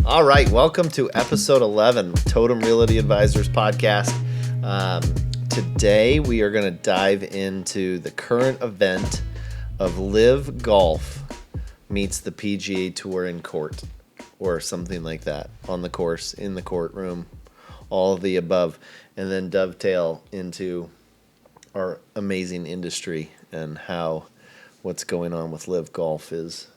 All right, welcome to episode 11, Totum Realty Advisors podcast. Today we are going to dive into the current event of Live Golf meets the PGA Tour in court, or something like that, on the course, in the courtroom, all of the above, and then dovetail into our amazing industry and how what's going on with Live Golf is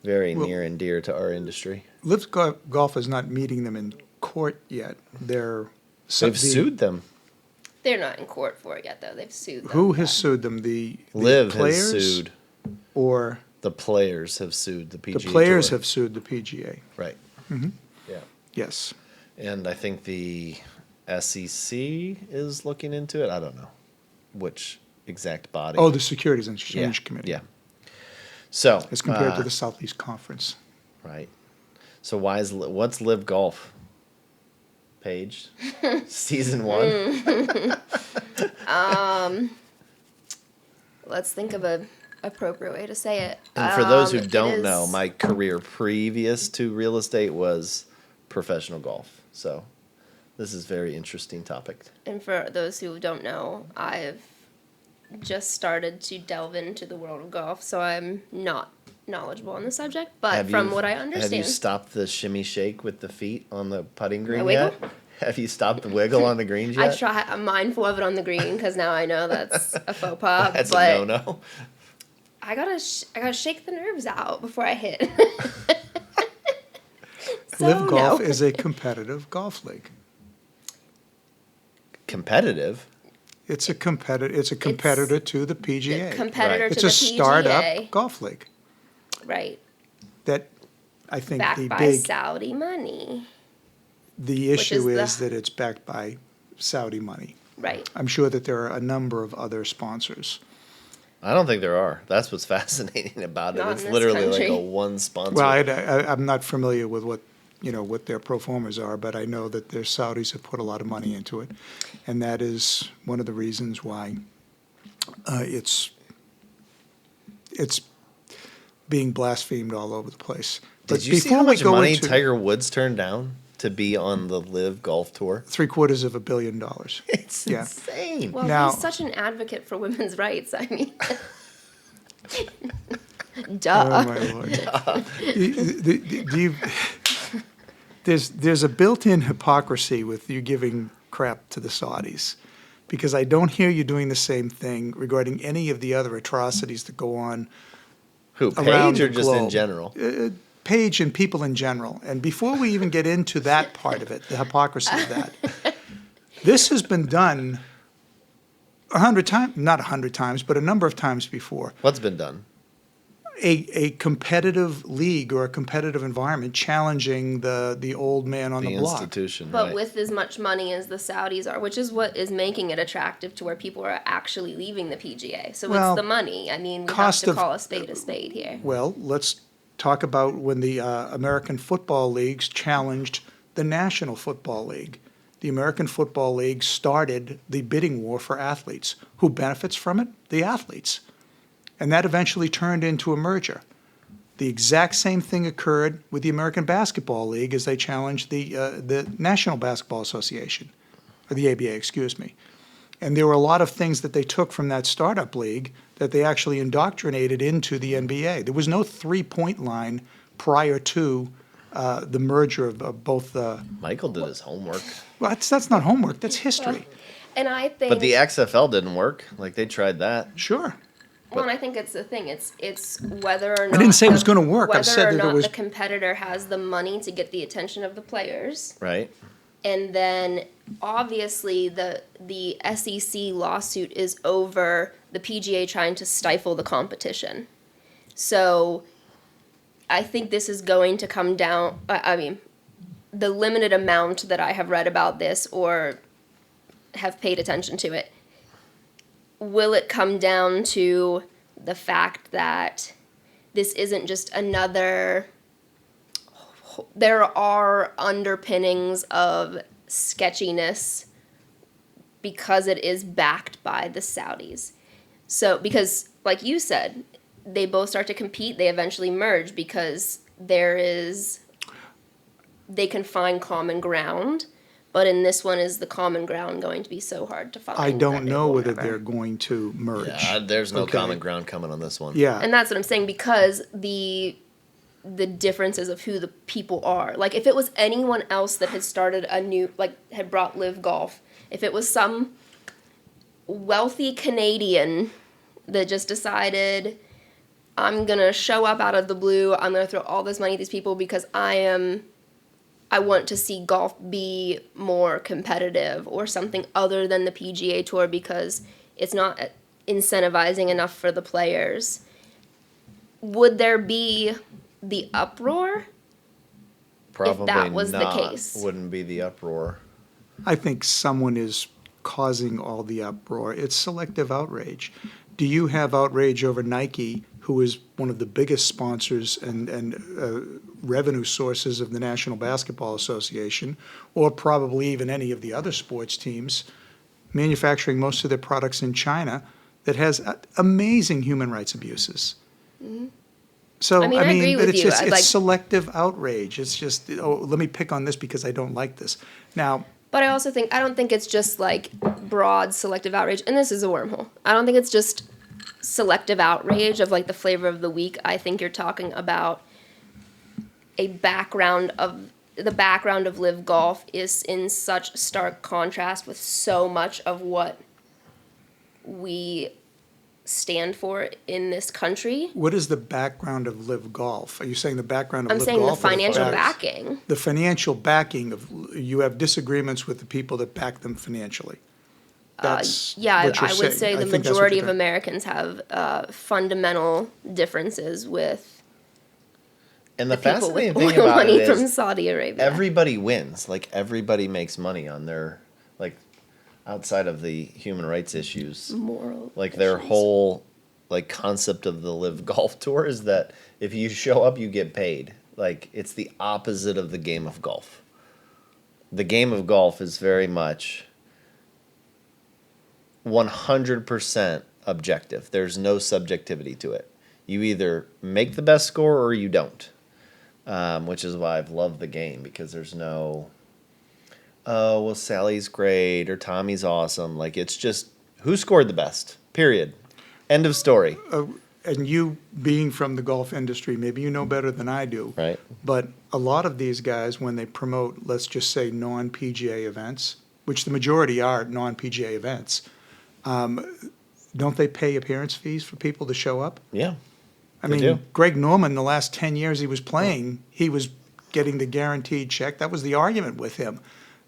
very near and dear to our industry. Live Golf is not meeting them in court yet. They've sued them. They're not in court for it yet, though. They've sued them. Who has sued them? The Live players? has sued. Or The players have sued the PGA the players Tour. have sued the PGA. Right. Mm-hmm. Yeah. Yes. And I think the SEC is looking into it. I don't know which exact body. Oh, the Securities and Exchange Committee. Yeah. So As compared to the Southeast Conference. right. So what's Live Golf? Paige, season 1. Let's think of an appropriate way to say it. And for those who It don't is- know, my career previous to real estate was professional golf. So this is a very interesting topic. And for those who don't know, I've just started to delve into the world of golf, so I'm not knowledgeable on the subject. But from what I understand, have you stopped the shimmy shake with the feet on the putting green wiggle? yet? Have you stopped the wiggle on the greens I yet? try. I'm mindful of it on the green because now I know that's a faux pas. That's but a no-no. I gotta shake the nerves out before I hit. So, Live Golf no. is a competitive golf league. Competitive. It's a competitor to the PGA. The competitor Right. to It's the a PGA. startup golf league Right. that I think Backed by Saudi money. the which issue is is that it's backed by Saudi money. Right. I'm sure that there are a number of other sponsors. I don't think there are. That's what's fascinating about it. Not in It's this literally country. like a one sponsor. Well, I'm not familiar with what their pro formas are, but I know that their Saudis have put a lot of money into it, and that is one of the reasons why it's being blasphemed all over the place. Did you see how much money Tiger Woods turned down to be on the Live Golf Tour? $750 million. It's Yeah. insane. Well, Now- he's such an advocate for women's rights. I mean, duh. Oh my lord! There's a built-in hypocrisy with you giving crap to the Saudis, because I don't hear you doing the same thing regarding any of the other atrocities that go on Who, around Paige or the just in globe. general? Paige and people in general. And before we even get into that part of it, the hypocrisy of that, this has been done 100 times, not 100 times, but a number of times before. What's been done? A competitive league or a competitive environment challenging the old man on the block. Institution, But right. with as much money as the Saudis are, which is what is making it attractive to where people are actually leaving the PGA. So Well, it's the money. I mean, we have cost to of- call a spade here. Well, let's talk about when the American Football Leagues challenged the National Football League. The American Football League started the bidding war for athletes. Who benefits from it? The athletes. And that eventually turned into a merger. The exact same thing occurred with the American Basketball League as they challenged the National Basketball Association, or the ABA, excuse me. And there were a lot of things that they took from that startup league that they actually indoctrinated into the NBA. There was no three-point line prior to the merger of both. Michael did his homework. Well, that's not homework. That's history. And I think, But the XFL didn't work. Like, they tried that. Sure. well, and I think it's the thing. It's whether or not didn't say it was gonna work. I Whether said or that it not was- the competitor has the money to get the attention of the players. Right? And then obviously the SEC lawsuit is over the PGA trying to stifle the competition. So I think this is going to come down, I mean, the limited amount that I have read about this or have paid attention to it, will it come down to the fact that this isn't just another, there are underpinnings of sketchiness because it is backed by the Saudis. So, because like you said, they both start to compete, they eventually merge because there is they can find common ground. But in this one, is the common ground going to be so hard to find? I don't that it know will whether never- they're going to merge. Yeah, there's no Okay. common ground coming on this one. Yeah. And that's what I'm saying, because the differences of who the people are. Like, if it was anyone else that had started a new, like, had brought Live Golf, if it was some wealthy Canadian that just decided, I'm gonna show up out of the blue, I'm gonna throw all this money at these people because I want to see golf be more competitive, or something other than the PGA Tour because it's not incentivizing enough for the players. Would there be the uproar? Probably that was the not. case. Wouldn't be the uproar. I think someone is causing all the uproar. It's selective outrage. Do you have outrage over Nike, who is one of the biggest sponsors and revenue sources of the National Basketball Association, or probably even any of the other sports teams, manufacturing most of their products in China that has amazing human rights abuses? So, I mean, I agree with it's you. just, I'd it's like- selective outrage. It's just, oh, let me pick on this because I don't like this. Now, But I also think, I don't think it's just like broad selective outrage, and this is a wormhole. I don't think it's just selective outrage of like the flavor of the week. I think you're talking about the background of Live Golf is in such stark contrast with so much of what we stand for in this country. what is the background of Live Golf? Are you saying the background of I'm Live saying the Golf? or financial back- backing. The financial backing of, you have disagreements with the people that back them financially. That's Yeah, what you're I would say saying. the I think that's what majority you're of trying- Americans have fundamental differences with And the, the people fascinating with thing oil about money it from is Saudi Arabia. everybody wins. Like, everybody makes money on their, like, outside of the human rights issues. Moral Like, their issues. whole, like, concept of the Live Golf Tour is that if you show up, you get paid. Like, it's the opposite of the game of golf. The game of golf is very much 100% objective. There's no subjectivity to it. You either make the best score or you don't, which is why I've loved the game, because there's no, oh, well, Sally's great or Tommy's awesome. Like, it's just who scored the best, period. End of story, And you, being from the golf industry, maybe you know better than I do. right? But a lot of these guys, when they promote, let's just say, non-PGA events, which the majority are non-PGA events, don't they pay appearance fees for people to show up? Yeah. I They mean, do. Greg Norman, the last 10 years he was playing, he was getting the guaranteed check. That was the argument with him,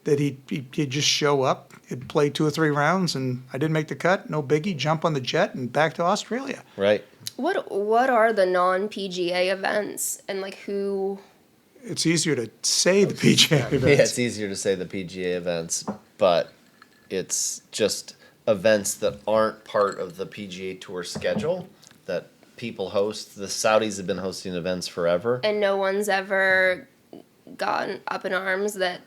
that he'd just show up, he'd play 2 or 3 rounds, and I didn't make the cut, no biggie, jump on the jet and back to Australia. Right. What are the non-PGA events, and like who? It's easier to say the PGA Yeah, events. it's easier to say the PGA events, but it's just events that aren't part of the PGA Tour schedule that people host. The Saudis have been hosting events forever. And no one's ever gotten up in arms that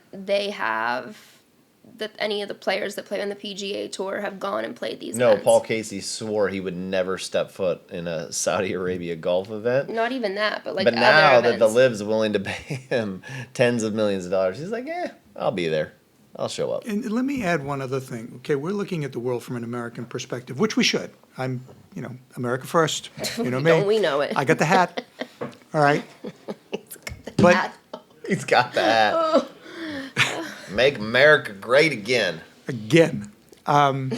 any of the players that play on the PGA Tour have gone and played these No, events. Paul Casey swore he would never step foot in a Saudi Arabia golf event. Not even that, but like But other now that the events. Liv's willing to pay him tens of millions of dollars, he's like, I'll be there. I'll show up. And let me add one other thing. Okay, we're looking at the world from an American perspective, which we should. I'm, America first. You know me. Don't we know it? I got the hat. All right. But Hat. He's got that. Make America great again. again, but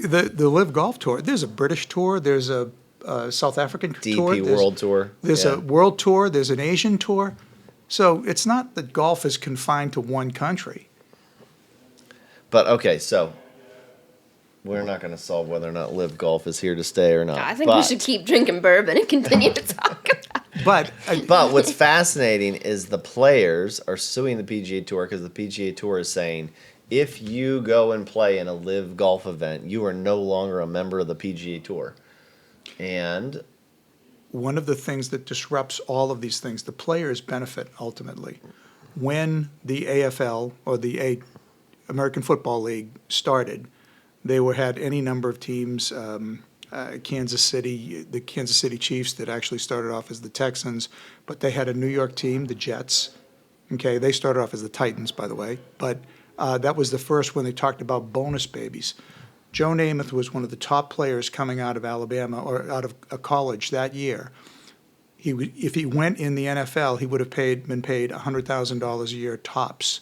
the Live Golf Tour. There's a British tour. There's a South African tour. DP There's, World Tour. There's Yeah. a World Tour. There's an Asian tour. So it's not that golf is confined to one country. But okay, so we're not going to solve whether or not Live Golf is here to stay or not. I think we should keep drinking bourbon and continue to talk about it. But But what's fascinating is the players are suing the PGA Tour because the PGA Tour is saying, if you go and play in a Live Golf event, you are no longer a member of the PGA Tour. And one of the things that disrupts all of these things, the players benefit ultimately. When the AFL or the American Football League started, they had any number of teams Kansas City, the Kansas City Chiefs that actually started off as the Texans, but they had a New York team, the Jets. Okay, they started off as the Titans, by the way, but that was the first when they talked about bonus babies. Joe Namath was one of the top players coming out of Alabama or out of a college that year. If he went in the NFL, he would have been paid $100,000 a year tops.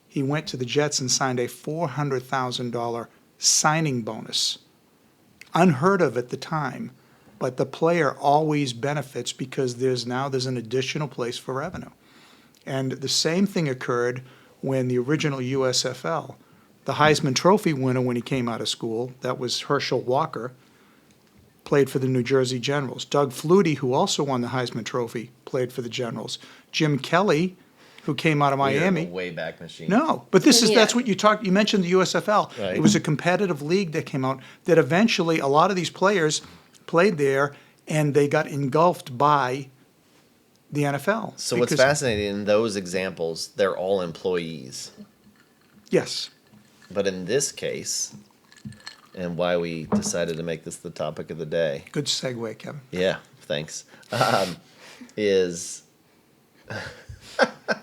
He went to the Jets and signed a $400,000 signing bonus. Unheard of at the time, but the player always benefits because there's an additional place for revenue. And the same thing occurred when the original USFL, the Heisman Trophy winner when he came out of school, that was Herschel Walker, played for the New Jersey Generals. Doug Flutie, who also won the Heisman Trophy, played for the Generals. Jim Kelly, who came out of We are Miami. the Wayback Machine. No, but Yeah. that's what you mentioned the USFL. Right. It was a competitive league that came out that eventually a lot of these players played there and they got engulfed by the NFL. So what's Because- fascinating in those examples, they're all employees. Yes. But in this case, and why we decided to make this the topic of the day, Good segue, Kevin. yeah, thanks, is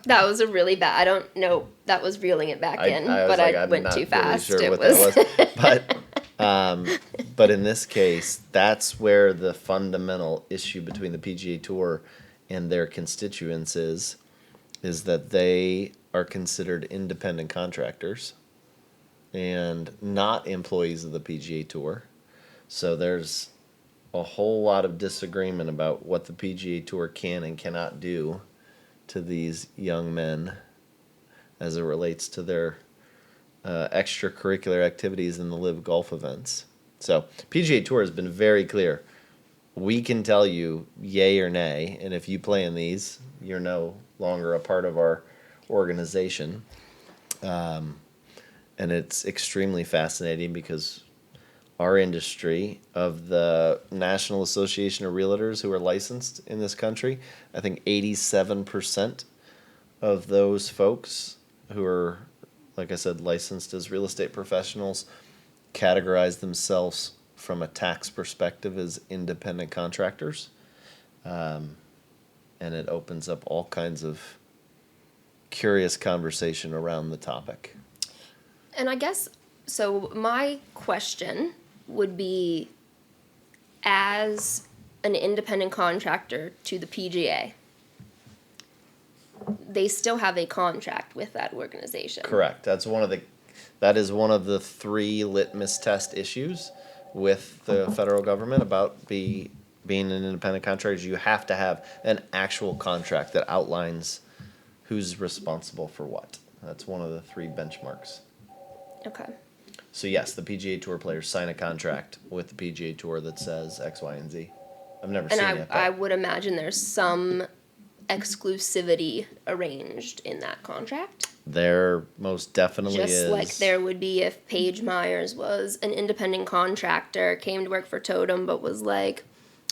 That was a really bad. I don't know. That was reeling it back in, I was but like, I I'm went not too really fast. sure It what was. that was. But in this case, that's where the fundamental issue between the PGA Tour and their constituents is that they are considered independent contractors and not employees of the PGA Tour. So there's a whole lot of disagreement about what the PGA Tour can and cannot do to these young men as it relates to their extracurricular activities in the live golf events. So PGA Tour has been very clear. We can tell you yay or nay, and if you play in these, you're no longer a part of our organization. And it's extremely fascinating because our industry of the National Association of Realtors who are licensed in this country, I think 87% of those folks who are, like I said, licensed as real estate professionals categorize themselves from a tax perspective as independent contractors. And it opens up all kinds of curious conversation around the topic. And I guess, so my question would be, as an independent contractor to the PGA, they still have a contract with that organization. Correct. That is one of the 3 litmus test issues with the federal government about being an independent contractor. You have to have an actual contract that outlines who's responsible for what. That's one of the 3 benchmarks. Okay. So yes, the PGA Tour players sign a contract with the PGA Tour that says X, Y, and Z. I've never And seen it. I But would imagine there's some exclusivity arranged in that contract. there most definitely Just is. like there would be if Paige Myers was an independent contractor, came to work for Totum, but was like,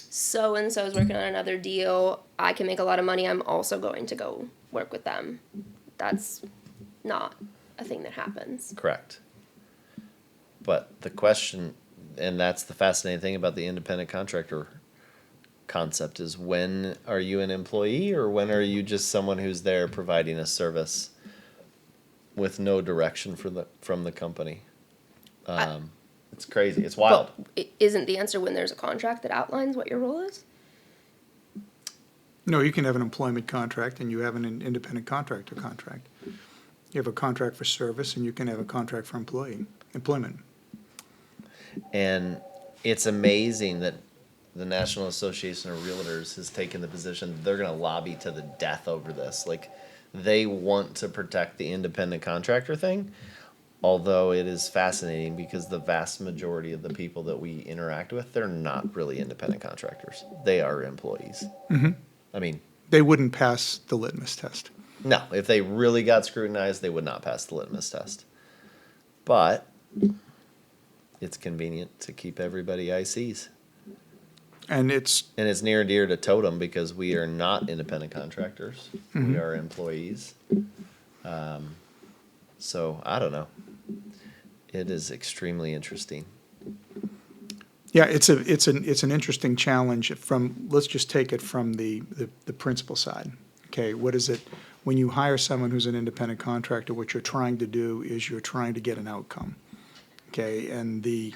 so and so is working on another deal. I can make a lot of money. I'm also going to go work with them. That's not a thing that happens. Correct. But the question, and that's the fascinating thing about the independent contractor concept, is when are you an employee or when are you just someone who's there providing a service with no direction from the company? It's crazy. It's wild. But isn't the answer when there's a contract that outlines what your role is? No, you can have an employment contract and you have an independent contractor contract. You have a contract for service and you can have a contract for employment. And it's amazing that the National Association of Realtors has taken the position that they're going to lobby to the death over this. Like, they want to protect the independent contractor thing, although it is fascinating because the vast majority of the people that we interact with, they're not really independent contractors. They are employees. Mm-hmm. I mean, They wouldn't pass the litmus test. no, if they really got scrutinized, they would not pass the litmus test. But it's convenient to keep everybody ICs. And it's, And it's near and dear to Totem because we are not independent contractors. Mhm. We are employees. So I don't know. It is extremely interesting. Yeah, it's an interesting challenge from, let's just take it from the principal side. Okay, what is it, when you hire someone who's an independent contractor, what you're trying to do is you're trying to get an outcome. Okay, and the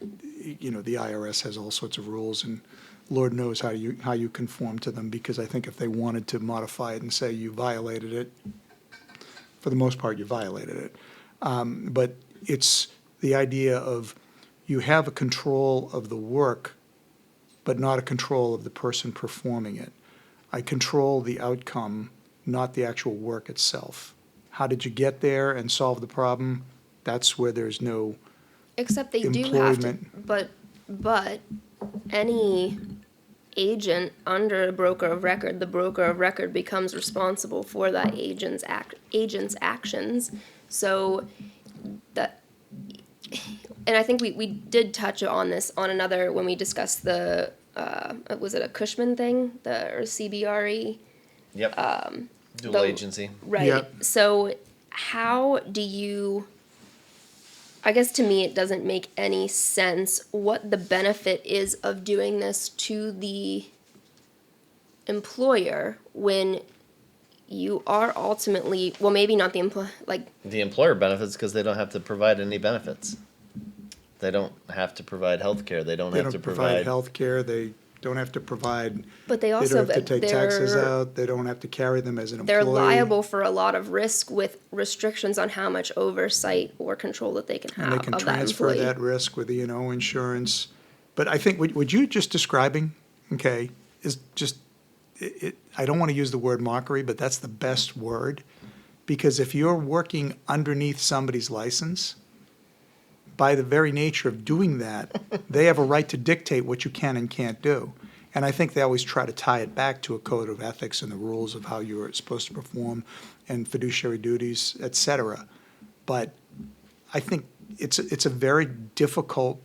IRS has all sorts of rules, and Lord knows how you conform to them, because I think if they wanted to modify it and say you violated it, for the most part, you violated it. But it's the idea of, you have a control of the work, but not a control of the person performing it. I control the outcome, not the actual work itself. How did you get there and solve the problem? That's where there's no Except they do have to, employment. but any agent under a broker of record, the broker of record becomes responsible for that agent's actions. So that, and I think we did touch on this on another, when we discussed the, was it a Cushman thing, or CBRE? Yep. Dual the- agency. Right. Yep. So how do you, I guess to me it doesn't make any sense what the benefit is of doing this to the employer when you are ultimately, well, maybe not the employer, like, The employer benefits because they don't have to provide any benefits. They don't have to provide health care. They don't They have don't to provide provide. health care, they don't have to provide, but they they also, don't have to take taxes they're, out, they don't have to carry them as an they're employee. liable for a lot of risk with restrictions on how much oversight or control that they can And have they can of that transfer employee. that risk with E&O insurance. But I think what you just describing, okay, is just, I don't want to use the word mockery, but that's the best word. Because if you're working underneath somebody's license, by the very nature of doing that, they have a right to dictate what you can and can't do. And I think they always try to tie it back to a code of ethics and the rules of how you're supposed to perform and fiduciary duties, et cetera. But I think it's a very difficult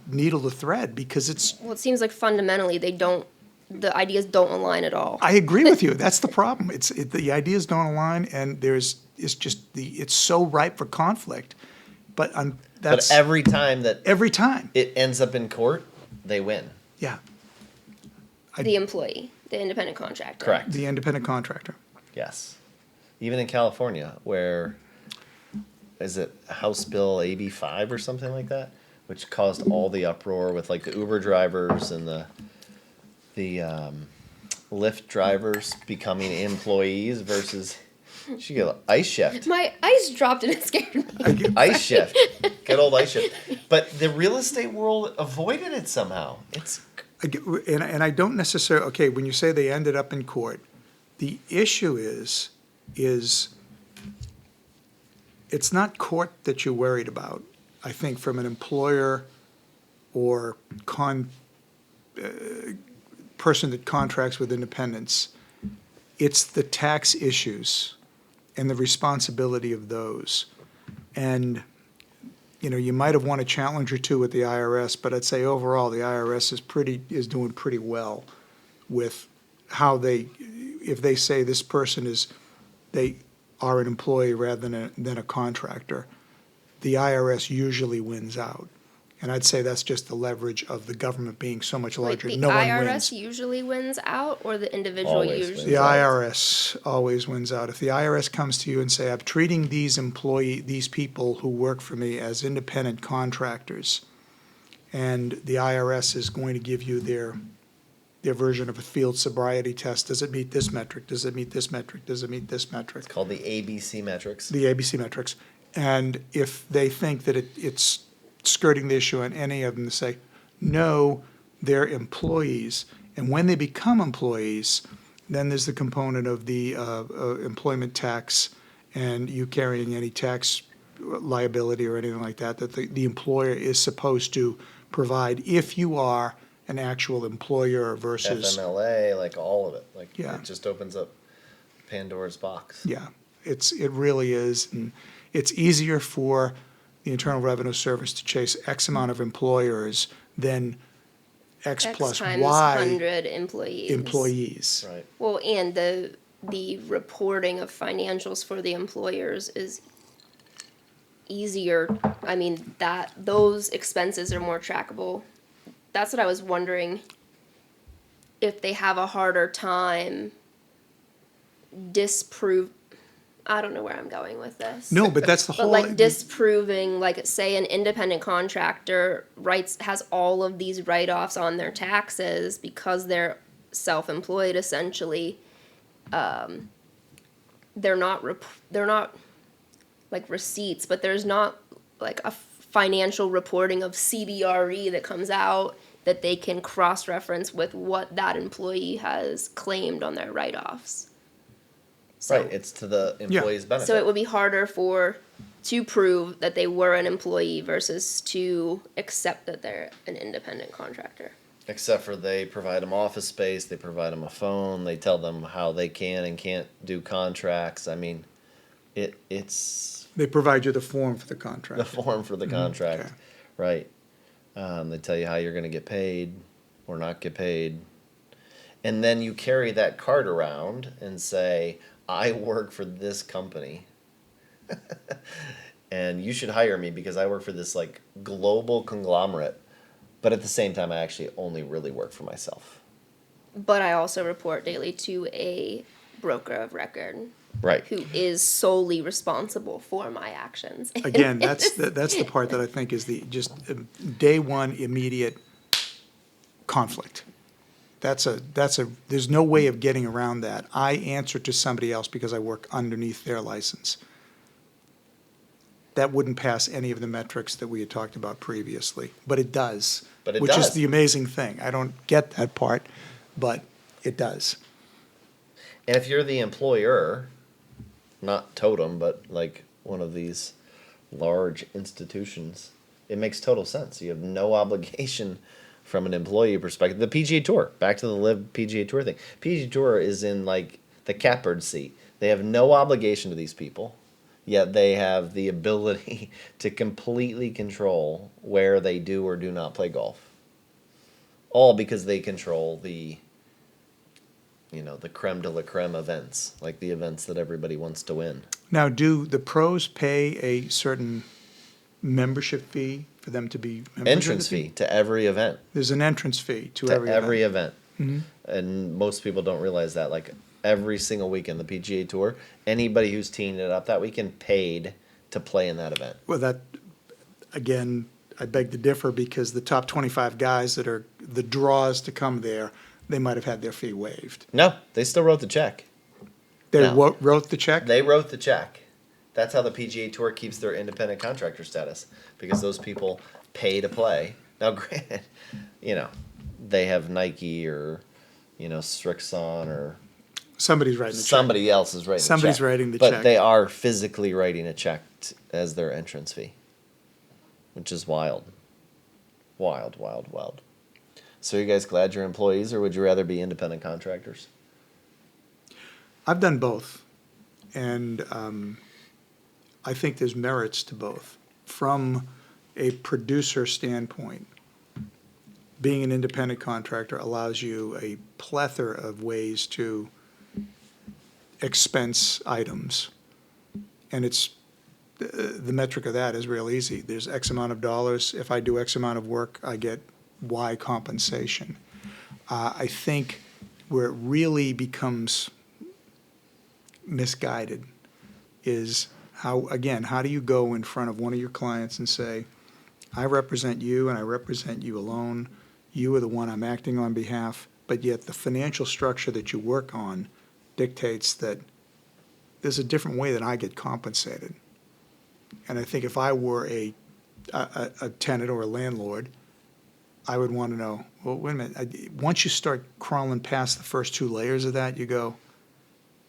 needle to thread, because it's, Well, it seems like fundamentally the ideas don't align at all. I agree with you, that's the problem. The ideas don't align, and it's so ripe for conflict. But that's But every time that every time, it ends up in court, they win. yeah, The employee, the independent contractor. Correct. the independent contractor. Yes. Even in California, where is it House Bill AB 5 or something like that, which caused all the uproar with like the Uber drivers and the Lyft drivers becoming employees versus she get ice shift. My ice dropped and it scared me. Ice shift. Good old ice shift. But the real estate world avoided it somehow. It's And I don't necessarily, okay, when you say they ended up in court, the issue is it's not court that you're worried about, I think, from an employer or person that contracts with independents. It's the tax issues and the responsibility of those. And you might have won a challenge or two with the IRS, but I'd say overall, the IRS is doing pretty well with how if they say this person they are an employee rather than a contractor, the IRS usually wins out. And I'd say that's just the leverage of the government being so much Wait, larger. the No one IRS wins. usually wins out, or the individual Always usually? wins The out. IRS always wins out. If the IRS comes to you and say, I'm treating these people who work for me as independent contractors, and the IRS is going to give you their version of a field sobriety test. Does it meet this metric? Does it meet this metric? Does it meet this metric? It's called the ABC metrics. The ABC metrics. And if they think that it's skirting the issue on any of them, to say, no, they're employees. And when they become employees, then there's the component of the employment tax and you carrying any tax liability or anything like that, that the employer is supposed to provide if you are an actual employer versus. FMLA, like all of it. Like Yeah. it just opens up Pandora's box. Yeah, it really is. And it's easier for the Internal Revenue Service to chase X amount of employers than X plus times Y 100 employees. employees. Right. Well, and the reporting of financials for the employers is easier. I mean, that those expenses are more trackable. That's what I was wondering, if they have a harder time disprove. I don't know where I'm going with this. No, but that's the But whole. like disproving, like say an independent contractor has all of these write-offs on their taxes because they're self-employed essentially. They're not like receipts, but there's not like a financial reporting of CBRE that comes out that they can cross-reference with what that employee has claimed on their write-offs. So, Right, it's to the employee's benefit. so it would be harder to prove that they were an employee versus to accept that they're an independent contractor. Except for they provide them office space, they provide them a phone, they tell them how they can and can't do contracts. I mean, it's They provide you the form for the contract. the form for the contract, okay. right? They tell you how you're going to get paid or not get paid. And then you carry that card around and say, I work for this company. And you should hire me because I work for this like global conglomerate. But at the same time, I actually only really work for myself. But I also report daily to a broker of record Right. who is solely responsible for my actions. Again, that's the part that I think is the just day one immediate conflict. There's no way of getting around that. I answer to somebody else because I work underneath their license. That wouldn't pass any of the metrics that we had talked about previously, but it does. But it which is does. the amazing thing. I don't get that part, but it does. And if you're the employer, not Totum, but like one of these large institutions, it makes total sense. You have no obligation from an employee perspective. The PGA Tour, back to the Live PGA Tour thing. PGA Tour is in like the catbird seat. They have no obligation to these people, yet they have the ability to completely control where they do or do not play golf. All because they control the creme de la creme events, like the events that everybody wants to win. Now, do the pros pay a certain membership fee for them to be members of Entrance the fee to every event. There's an entrance fee to To every event. event. And most people don't realize that. Like every single weekend, the PGA Tour, anybody who's teeing it up that weekend paid to play in that event. Well, that, again, I beg to differ because the top 25 guys that are the draws to come there, they might have had their fee waived. No, they still wrote the check. They No. wrote the check? They wrote the check. That's how the PGA Tour keeps their independent contractor status, because those people pay to play. Now, granted, they have Nike or, Strixon or Somebody's writing the check. somebody else is writing Somebody's the check. writing the but check. they are physically writing a check as their entrance fee, which is wild. Wild, wild, wild. So are you guys glad you're employees, or would you rather be independent contractors? I've done both, and I think there's merits to both. From a producer standpoint, being an independent contractor allows you a plethora of ways to expense items, and the metric of that is real easy. There's X amount of dollars. If I do X amount of work, I get Y compensation. I think where it really becomes misguided is how do you go in front of one of your clients and say, I represent you and I represent you alone. You are the one I'm acting on behalf, but yet the financial structure that you work on dictates that there's a different way that I get compensated. And I think if I were a tenant or a landlord, I would want to know, well, wait a minute. Once you start crawling past the first two layers of that, you go,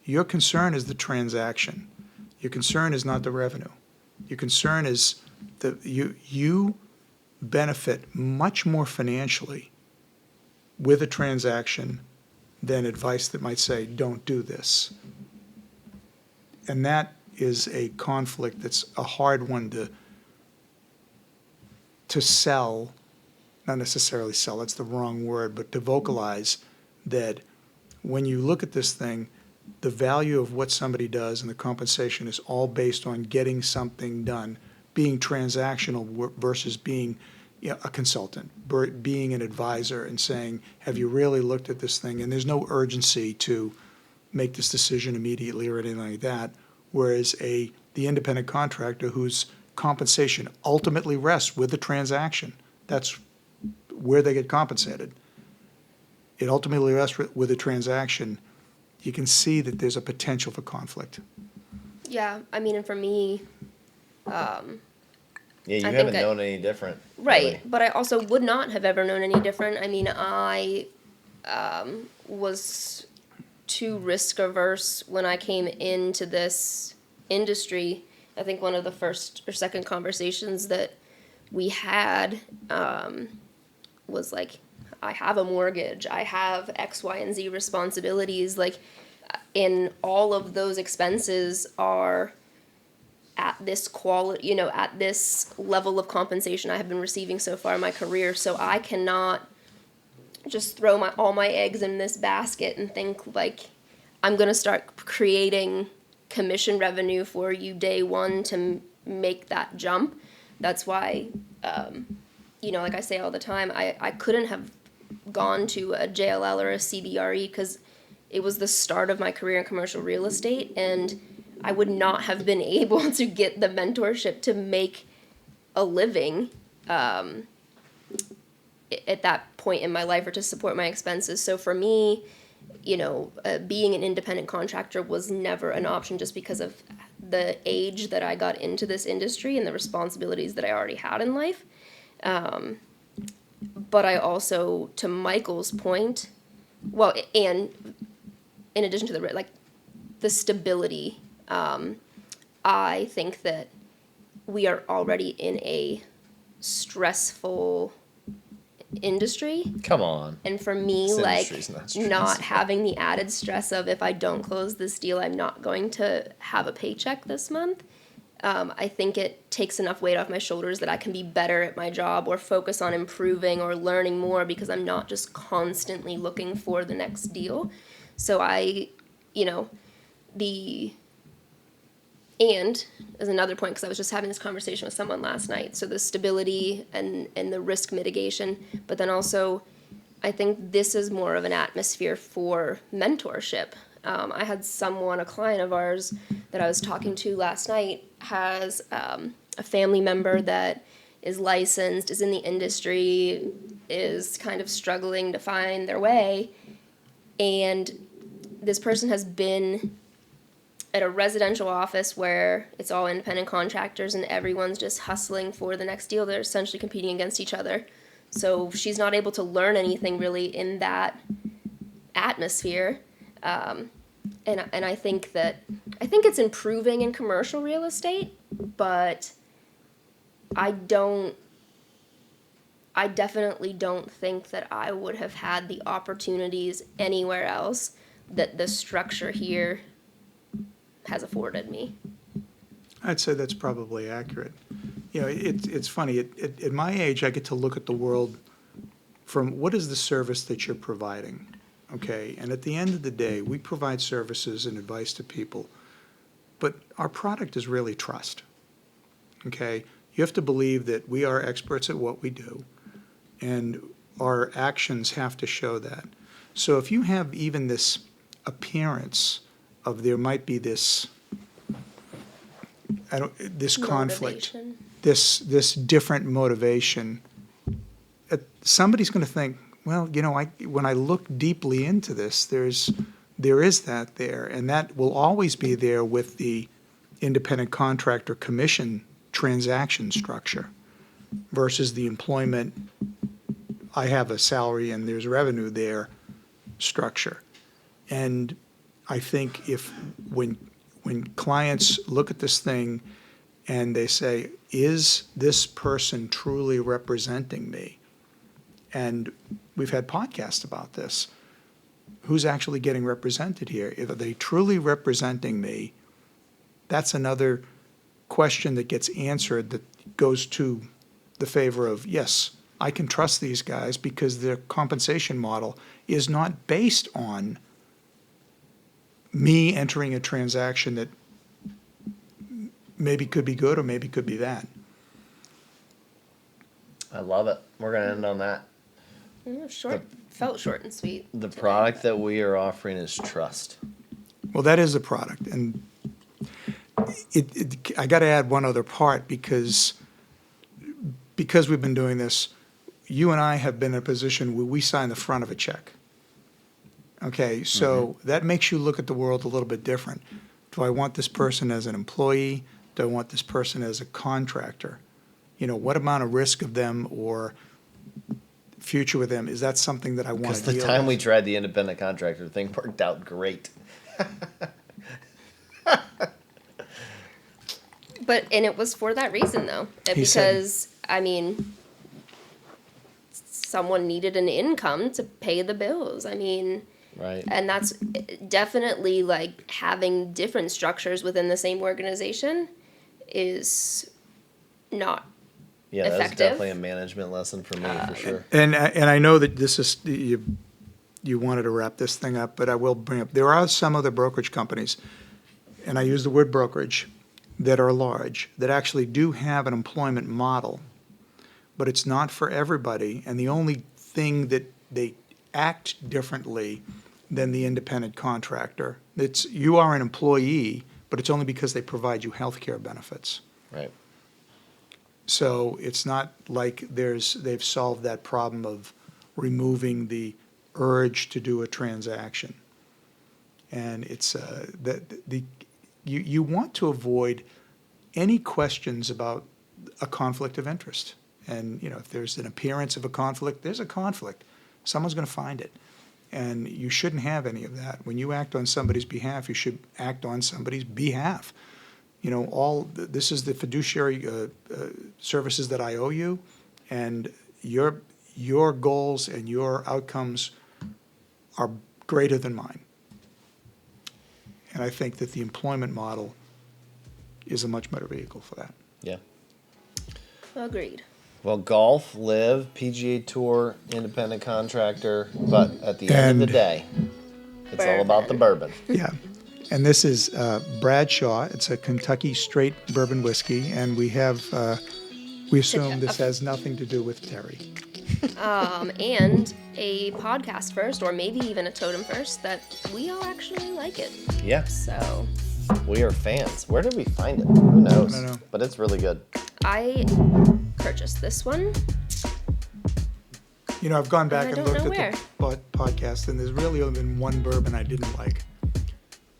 your concern is the transaction. Your concern is not the revenue. Your concern is that you benefit much more financially with a transaction than advice that might say, don't do this. And that is a conflict that's a hard one to sell. Not necessarily sell, that's the wrong word, but to vocalize that when you look at this thing, the value of what somebody does and the compensation is all based on getting something done being transactional versus being a consultant, being an advisor and saying, have you really looked at this thing? And there's no urgency to make this decision immediately or anything like that. Whereas the independent contractor whose compensation ultimately rests with the transaction, that's where they get compensated. It ultimately rests with a transaction. You can see that there's a potential for conflict. Yeah, I mean, and for me, Yeah, you I haven't think known any different. right, really. but I also would not have ever known any different. I mean, I was too risk averse when I came into this industry. I think one of the first or second conversations that we had was like, I have a mortgage, I have X, Y, and Z responsibilities, like, and all of those expenses are at this quality, at this level of compensation I have been receiving so far in my career. So I cannot just throw all my eggs in this basket and think like I'm going to start creating commission revenue for you day one to make that jump. That's why, like I say all the time, I couldn't have gone to a JLL or a CBRE because it was the start of my career in commercial real estate, and I would not have been able to get the mentorship to make a living at that point in my life or to support my expenses. So for me, being an independent contractor was never an option just because of the age that I got into this industry and the responsibilities that I already had in life. But I also, to Michael's point, well, and in addition to the stability, I think that we are already in a stressful industry. Come on. And for me, This like, industry's not not stressful. having the added stress of if I don't close this deal, I'm not going to have a paycheck this month. I think it takes enough weight off my shoulders that I can be better at my job or focus on improving or learning more because I'm not just constantly looking for the next deal. So and as another point, because I was just having this conversation with someone last night, so the stability and the risk mitigation, but then also I think this is more of an atmosphere for mentorship. I had a client of ours that I was talking to last night has a family member that is licensed, is in the industry, is kind of struggling to find their way, and this person has been at a residential office where it's all independent contractors and everyone's just hustling for the next deal. They're essentially competing against each other. So she's not able to learn anything really in that atmosphere. And I think it's improving in commercial real estate, but I definitely don't think that I would have had the opportunities anywhere else that the structure here has afforded me. I'd say that's probably accurate. It's funny. At my age, I get to look at the world from what is the service that you're providing, okay? And at the end of the day, we provide services and advice to people, but our product is really trust, okay? You have to believe that we are experts at what we do, and our actions have to show that. So if you have even this appearance of there might be this conflict, Motivation. this different motivation, somebody's going to think, well, when I look deeply into this, there is that there, and that will always be there with the independent contractor commission transaction structure versus the employment, I have a salary and there's revenue there structure. And I think when clients look at this thing and they say, is this person truly representing me? And we've had podcasts about this. Who's actually getting represented here? If are they truly representing me? That's another question that gets answered that goes to the favor of, yes, I can trust these guys because their compensation model is not based on me entering a transaction that maybe could be good or maybe could be bad. I love it. We're gonna end on that. Felt short and sweet. The today. product that we are offering is trust. Well, that is a product, and I got to add one other part because we've been doing this. You and I have been in a position where we sign the front of a check. Okay, so that makes you look at the world a little bit different. Do I want this person as an employee? Do I want this person as a contractor? You know, what amount of risk of them or future with them, is that something that I want Because to the deal time we with? tried the independent contractor thing worked out great. And it was for that reason though, He said- because I mean, someone needed an income to pay the bills. I mean, Right. and that's definitely like having different structures within the same organization is not Yeah, that was effective. definitely a management lesson for me, for sure. And I know that this is, you wanted to wrap this thing up, but I will bring up, there are some other brokerage companies, and I use the word brokerage, that are large, that actually do have an employment model, but it's not for everybody, and the only thing that they act differently than the independent contractor, you are an employee, but it's only because they provide you health care benefits. Right. So it's not like they've solved that problem of removing the urge to do a transaction. And it's, you want to avoid any questions about a conflict of interest. And, you know, if there's an appearance of a conflict, there's a conflict. Someone's going to find it. And you shouldn't have any of that. When you act on somebody's behalf, you should act on somebody's behalf. You know, this is the fiduciary services that I owe you, and your goals and your outcomes are greater than mine. And I think that the employment model is a much better vehicle for that. Yeah. Agreed. Well, golf, live, PGA Tour, independent contractor, but at the end of the And- day, it's all about the bourbon. Yeah. And this is Bradshaw. It's a Kentucky straight bourbon whiskey, and we assume this has nothing to do with Terry. And a podcast first, or maybe even a totem first, that we all actually like it. Yeah, So we are fans. Where did we find it? Who knows? I don't know. But it's really good. I purchased this one. You know, I've gone back I and don't looked know at the podcast, and there's really only been one bourbon I didn't like.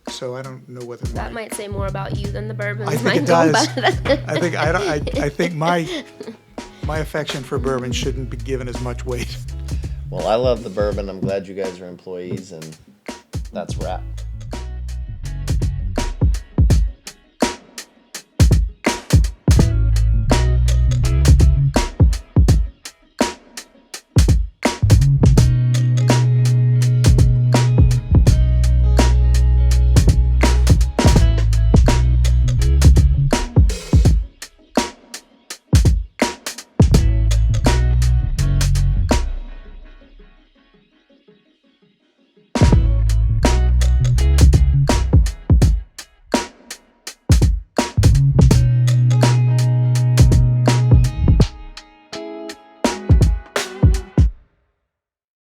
So I don't know whether That might say more about you than the bourbons. I think might it go does. by- I think my affection for bourbon shouldn't be given as much weight. Well, I love the bourbon. I'm glad you guys are employees, and that's a wrap.